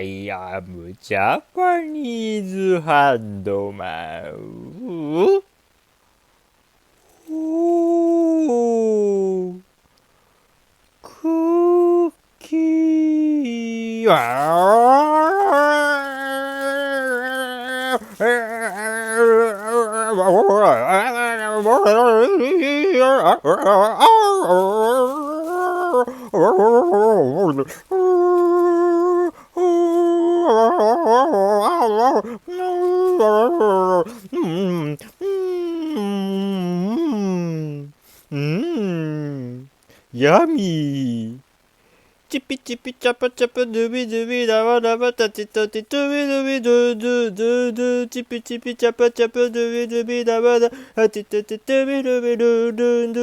I am Japanese Handman. Ooh, cookie. Yummy. Chippy chippy chopper chopper dooby dooby daba daba tati tati dooby dooby doo doo doo doo chippy chippy chopper chopper dooby dooby daba da tati tati dooby dooby doo doo doo.